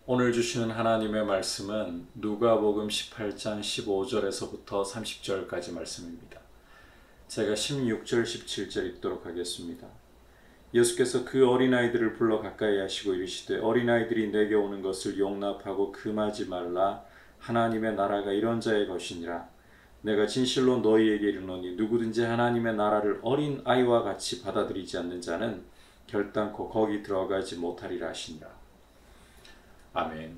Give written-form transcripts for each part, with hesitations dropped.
오늘 주시는 하나님의 말씀은 누가복음 18장 15절에서부터 30절까지 말씀입니다. 제가 16절, 17절 읽도록 하겠습니다. 예수께서 그 어린아이들을 불러 가까이 하시고 이르시되 어린아이들이 내게 오는 것을 용납하고 금하지 말라. 하나님의 나라가 이런 자의 것이니라. 내가 진실로 너희에게 이르노니 누구든지 하나님의 나라를 어린아이와 같이 받아들이지 않는 자는 결단코 거기 들어가지 못하리라 하시니라. 아멘.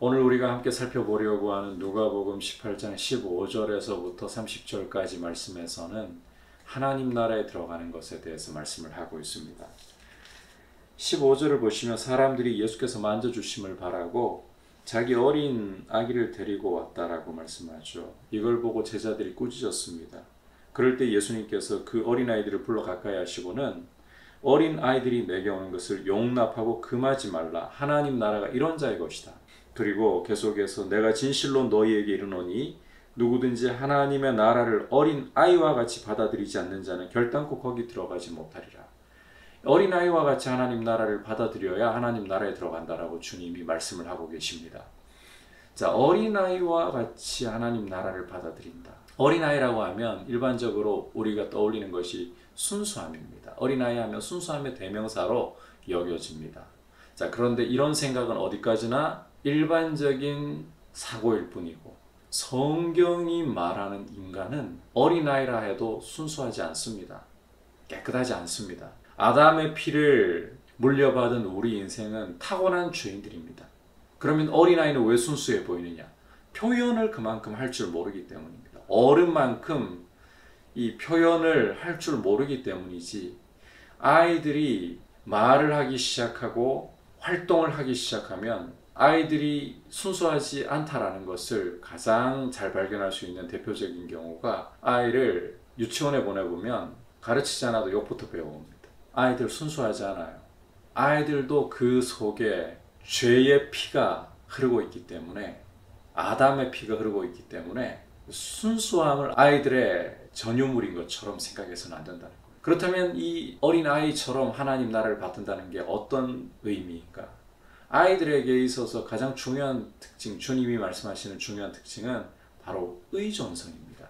오늘 우리가 함께 살펴보려고 하는 누가복음 18장 15절에서부터 30절까지 말씀에서는 하나님 나라에 들어가는 것에 대해서 말씀을 하고 있습니다. 15절을 보시면 사람들이 예수께서 만져주심을 바라고 자기 어린 아기를 데리고 왔다라고 말씀하죠. 이걸 보고 제자들이 꾸짖었습니다. 그럴 때 예수님께서 그 어린아이들을 불러 가까이 하시고는 어린 아이들이 내게 오는 것을 용납하고 금하지 말라. 하나님 나라가 이런 자의 것이다. 그리고 계속해서 내가 진실로 너희에게 이르노니 누구든지 하나님의 나라를 어린 아이와 같이 받아들이지 않는 자는 결단코 거기 들어가지 못하리라. 어린 아이와 같이 하나님 나라를 받아들여야 하나님 나라에 들어간다라고 주님이 말씀을 하고 계십니다. 자, 어린 아이와 같이 하나님 나라를 받아들인다. 어린 아이라고 하면 일반적으로 우리가 떠올리는 것이 순수함입니다. 어린아이 하면 순수함의 대명사로 여겨집니다. 자, 그런데 이런 생각은 어디까지나 일반적인 사고일 뿐이고 성경이 말하는 인간은 어린아이라 해도 순수하지 않습니다. 깨끗하지 않습니다. 아담의 피를 물려받은 우리 인생은 타고난 죄인들입니다. 그러면 어린아이는 왜 순수해 보이느냐? 표현을 그만큼 할 줄 모르기 때문입니다. 어른만큼 이 표현을 할 줄 모르기 때문이지 아이들이 말을 하기 시작하고 활동을 하기 시작하면 아이들이 순수하지 않다라는 것을 가장 잘 발견할 수 있는 대표적인 경우가 아이를 유치원에 보내보면 가르치지 않아도 욕부터 배워옵니다. 아이들 순수하지 않아요. 아이들도 그 속에 죄의 피가 흐르고 있기 때문에 아담의 피가 흐르고 있기 때문에 순수함을 아이들의 전유물인 것처럼 생각해서는 안 된다는 거예요. 그렇다면 이 어린아이처럼 하나님 나라를 받는다는 게 어떤 의미인가? 아이들에게 있어서 가장 중요한 특징, 주님이 말씀하시는 중요한 특징은 바로 의존성입니다.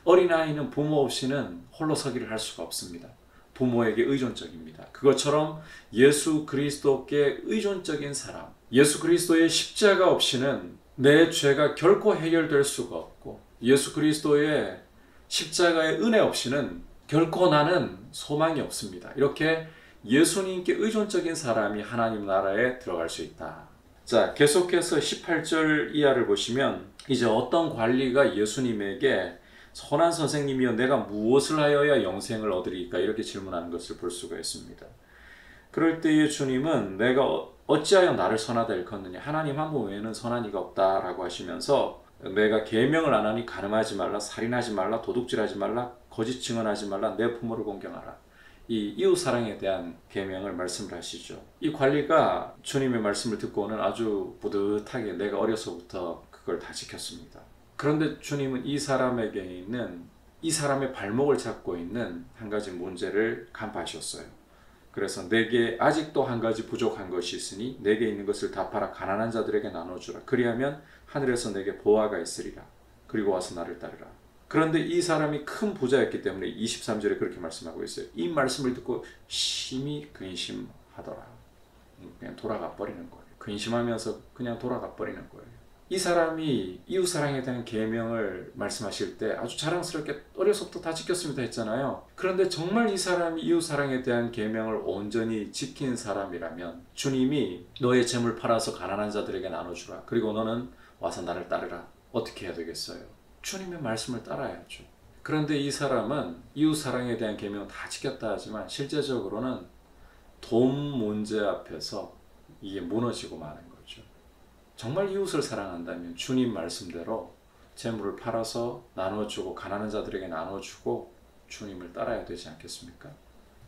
어린아이는 부모 없이는 홀로 서기를 할 수가 없습니다. 부모에게 의존적입니다. 그것처럼 예수 그리스도께 의존적인 사람, 예수 그리스도의 십자가 없이는 내 죄가 결코 해결될 수가 없고 예수 그리스도의 십자가의 은혜 없이는 결코 나는 소망이 없습니다. 이렇게 예수님께 의존적인 사람이 하나님 나라에 들어갈 수 있다. 자, 계속해서 18절 이하를 보시면 이제 어떤 관리가 예수님에게 선한 선생님이여 내가 무엇을 하여야 영생을 얻으리까 이렇게 질문하는 것을 볼 수가 있습니다. 그럴 때에 주님은 내가 어찌하여 나를 선하다 일컫느냐 하나님 한 분 외에는 선한 이가 없다라고 하시면서 내가 계명을 안 하니 간음하지 말라, 살인하지 말라, 도둑질하지 말라, 거짓 증언하지 말라, 내 부모를 공경하라. 이 이웃 사랑에 대한 계명을 말씀을 하시죠. 이 관리가 주님의 말씀을 듣고는 아주 뿌듯하게 내가 어려서부터 그걸 다 지켰습니다. 그런데 주님은 이 사람에게 있는 이 사람의 발목을 잡고 있는 한 가지 문제를 간파하셨어요. 그래서 내게 아직도 한 가지 부족한 것이 있으니 내게 있는 것을 다 팔아 가난한 자들에게 나눠주라. 그리하면 하늘에서 내게 보화가 있으리라. 그리고 와서 나를 따르라. 그런데 이 사람이 큰 부자였기 때문에 23절에 그렇게 말씀하고 있어요. 이 말씀을 듣고 심히 근심하더라. 그냥 돌아가 버리는 거예요. 근심하면서 그냥 돌아가 버리는 거예요. 이 사람이 이웃사랑에 대한 계명을 말씀하실 때 아주 자랑스럽게 어려서부터 다 지켰습니다 했잖아요. 그런데 정말 이 사람이 이웃사랑에 대한 계명을 온전히 지킨 사람이라면 주님이 너의 재물 팔아서 가난한 자들에게 나눠주라. 그리고 너는 와서 나를 따르라. 어떻게 해야 되겠어요? 주님의 말씀을 따라야죠. 그런데 이 사람은 이웃사랑에 대한 계명을 다 지켰다 하지만 실제적으로는 돈 문제 앞에서 이게 무너지고 마는 거예요. 정말 이웃을 사랑한다면 주님 말씀대로 재물을 팔아서 나눠주고 가난한 자들에게 나눠주고 주님을 따라야 되지 않겠습니까?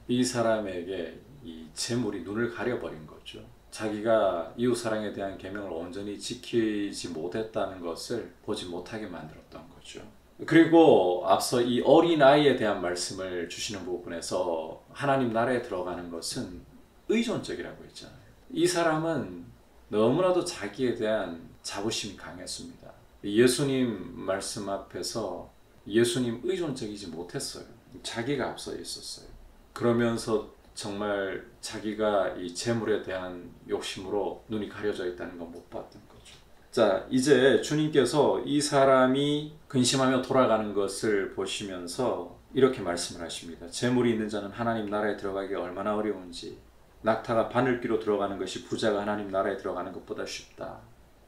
이 사람에게 이 재물이 눈을 가려버린 거죠. 자기가 이웃사랑에 대한 계명을 온전히 지키지 못했다는 것을 보지 못하게 만들었던 거죠. 그리고 앞서 이 어린아이에 대한 말씀을 주시는 부분에서 하나님 나라에 들어가는 것은 의존적이라고 했잖아요. 이 사람은 너무나도 자기에 대한 자부심이 강했습니다. 예수님 말씀 앞에서 예수님 의존적이지 못했어요. 자기가 앞서 있었어요. 그러면서 정말 자기가 이 재물에 대한 욕심으로 눈이 가려져 있다는 건 못 봤던 거죠. 자, 이제 주님께서 이 사람이 근심하며 돌아가는 것을 보시면서 이렇게 말씀을 하십니다. 재물이 있는 자는 하나님 나라에 들어가기가 얼마나 어려운지, 낙타가 바늘귀로 들어가는 것이 부자가 하나님 나라에 들어가는 것보다 쉽다.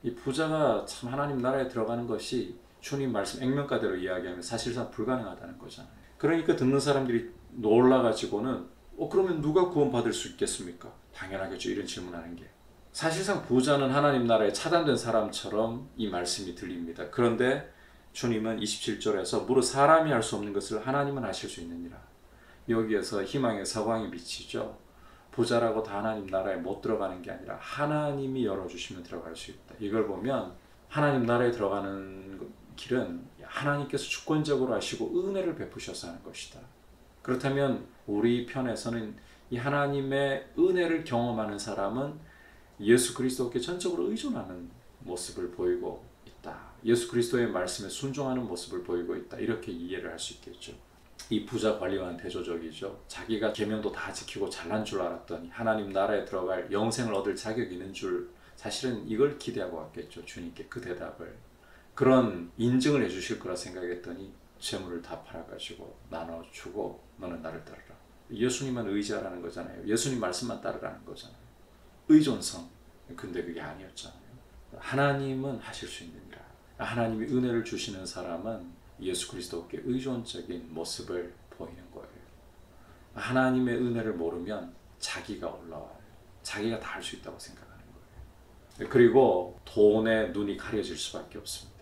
이 부자가 참 하나님 나라에 들어가는 것이 주님 말씀 액면가대로 이야기하면 사실상 불가능하다는 거잖아요. 그러니까 듣는 사람들이 놀라가지고는 그러면 누가 구원받을 수 있겠습니까? 당연하겠죠. 이런 질문하는 게. 사실상 부자는 하나님 나라에 차단된 사람처럼 이 말씀이 들립니다. 그런데 주님은 27절에서 무릇 사람이 할 수 없는 것을 하나님은 하실 수 있느니라. 여기에서 희망의 서광이 비치죠. 부자라고 다 하나님 나라에 못 들어가는 게 아니라 하나님이 열어주시면 들어갈 수 있다. 이걸 보면 하나님 나라에 들어가는 길은 하나님께서 주권적으로 하시고 은혜를 베푸셔서 하는 것이다. 그렇다면 우리 편에서는 이 하나님의 은혜를 경험하는 사람은 예수 그리스도께 전적으로 의존하는 모습을 보이고 있다. 예수 그리스도의 말씀에 순종하는 모습을 보이고 있다. 이렇게 이해를 할 수 있겠죠. 이 부자 관리와는 대조적이죠. 자기가 계명도 다 지키고 잘난 줄 알았더니 하나님 나라에 들어갈 영생을 얻을 자격이 있는 줄 사실은 이걸 기대하고 왔겠죠. 주님께 그 대답을. 그런 인증을 해주실 거라 생각했더니 재물을 다 팔아가지고 나눠주고 너는 나를 따르라. 예수님만 의지하라는 거잖아요. 예수님 말씀만 따르라는 거잖아요. 의존성. 근데 그게 아니었잖아요. 하나님은 하실 수 있느니라. 하나님이 은혜를 주시는 사람은 예수 그리스도께 의존적인 모습을 보이는 거예요. 하나님의 은혜를 모르면 자기가 올라와요. 자기가 다 할 수 있다고 생각하는 거예요. 그리고 돈에 눈이 가려질 수밖에 없습니다.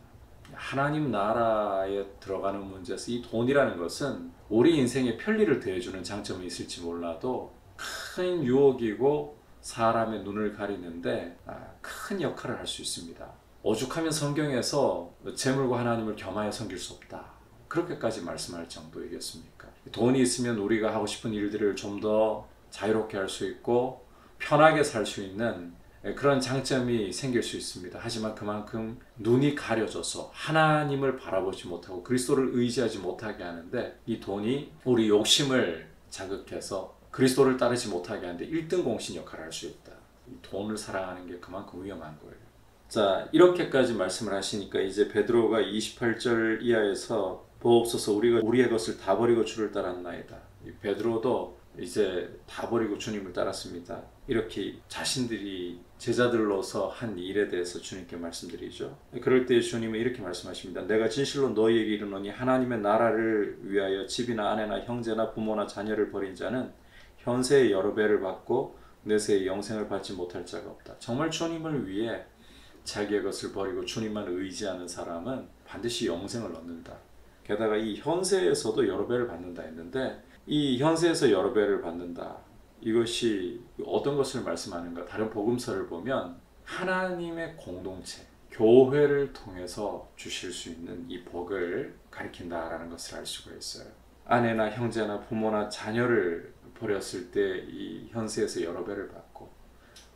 하나님 나라에 들어가는 문제에서 이 돈이라는 것은 우리 인생에 편리를 더해주는 장점이 있을지 몰라도 큰 유혹이고 사람의 눈을 가리는데 큰 역할을 할 수 있습니다. 오죽하면 성경에서 재물과 하나님을 겸하여 섬길 수 없다. 그렇게까지 말씀할 정도이겠습니까? 돈이 있으면 우리가 하고 싶은 일들을 좀 더 자유롭게 할 수 있고 편하게 살 수 있는 그런 장점이 생길 수 있습니다. 하지만 그만큼 눈이 가려져서 하나님을 바라보지 못하고 그리스도를 의지하지 못하게 하는데 이 돈이 우리 욕심을 자극해서 그리스도를 따르지 못하게 하는데 1등 공신 역할을 할 수 있다. 이 돈을 사랑하는 게 그만큼 위험한 거예요. 자, 이렇게까지 말씀을 하시니까 이제 베드로가 28절 이하에서 보옵소서 우리가 우리의 것을 다 버리고 주를 따랐나이다. 이 베드로도 이제 다 버리고 주님을 따랐습니다. 이렇게 자신들이 제자들로서 한 일에 대해서 주님께 말씀드리죠. 그럴 때 주님은 이렇게 말씀하십니다. 내가 진실로 너희에게 이르노니 하나님의 나라를 위하여 집이나 아내나 형제나 부모나 자녀를 버린 자는 현세의 여러 배를 받고 내세의 영생을 받지 못할 자가 없다. 정말 주님을 위해 자기의 것을 버리고 주님만 의지하는 사람은 반드시 영생을 얻는다. 게다가 이 현세에서도 여러 배를 받는다 했는데 이 현세에서 여러 배를 받는다. 이것이 어떤 것을 말씀하는가? 다른 복음서를 보면 하나님의 공동체, 교회를 통해서 주실 수 있는 이 복을 가리킨다라는 것을 알 수가 있어요. 아내나 형제나 부모나 자녀를 버렸을 때 이 현세에서 여러 배를 받고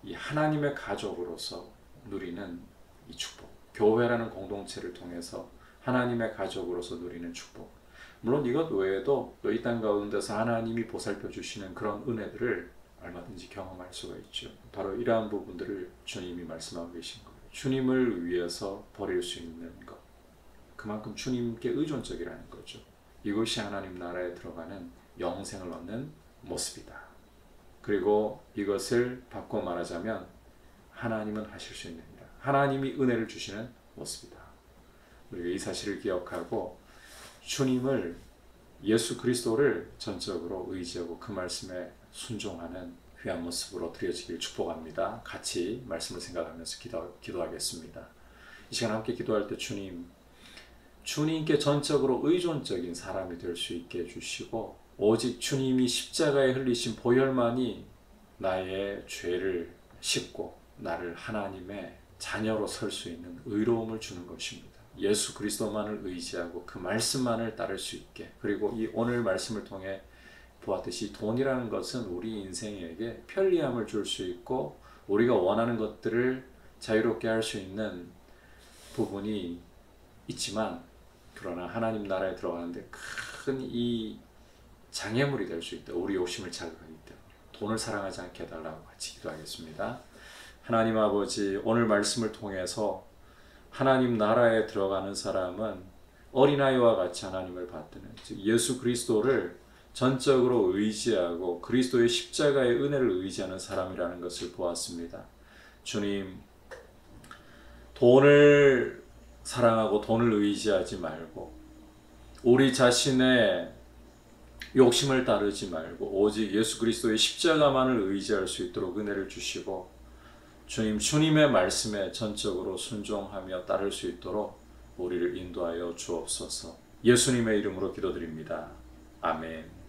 이 하나님의 가족으로서 누리는 이 축복, 교회라는 공동체를 통해서 하나님의 가족으로서 누리는 축복. 물론 이것 외에도 또 이 땅 가운데서 하나님이 보살펴 주시는 그런 은혜들을 얼마든지 경험할 수가 있죠. 바로 이러한 부분들을 주님이 말씀하고 계신 거예요. 주님을 위해서 버릴 수 있는 것, 그만큼 주님께 의존적이라는 거죠. 이것이 하나님 나라에 들어가는 영생을 얻는 모습이다. 그리고 이것을 바꿔 말하자면 하나님은 하실 수 있느니라. 하나님이 은혜를 주시는 모습이다. 우리가 이 사실을 기억하고 주님을, 예수 그리스도를 전적으로 의지하고 그 말씀에 순종하는 귀한 모습으로 드려지길 축복합니다. 같이 말씀을 생각하면서 기도하겠습니다. 이 시간 함께 기도할 때 주님께 전적으로 의존적인 사람이 될 수 있게 해주시고 오직 주님이 십자가에 흘리신 보혈만이 나의 죄를 씻고 나를 하나님의 자녀로 설 수 있는 의로움을 주는 것입니다. 예수 그리스도만을 의지하고 그 말씀만을 따를 수 있게, 그리고 이 오늘 말씀을 통해 보았듯이 돈이라는 것은 우리 인생에게 편리함을 줄 수 있고 우리가 원하는 것들을 자유롭게 할 수 있는 부분이 있지만, 그러나 하나님 나라에 들어가는데 큰 이 장애물이 될 수 있다. 우리 욕심을 자극하기 때문에 돈을 사랑하지 않게 해달라고 같이 기도하겠습니다. 하나님 아버지, 오늘 말씀을 통해서 하나님 나라에 들어가는 사람은 어린아이와 같이 하나님을 받드는, 즉 예수 그리스도를 전적으로 의지하고 그리스도의 십자가의 은혜를 의지하는 사람이라는 것을 보았습니다. 주님, 돈을 사랑하고 돈을 의지하지 말고 우리 자신의 욕심을 따르지 말고 오직 예수 그리스도의 십자가만을 의지할 수 있도록 은혜를 주시고, 주님, 주님의 말씀에 전적으로 순종하며 따를 수 있도록 우리를 인도하여 주옵소서. 예수님의 이름으로 기도드립니다. 아멘.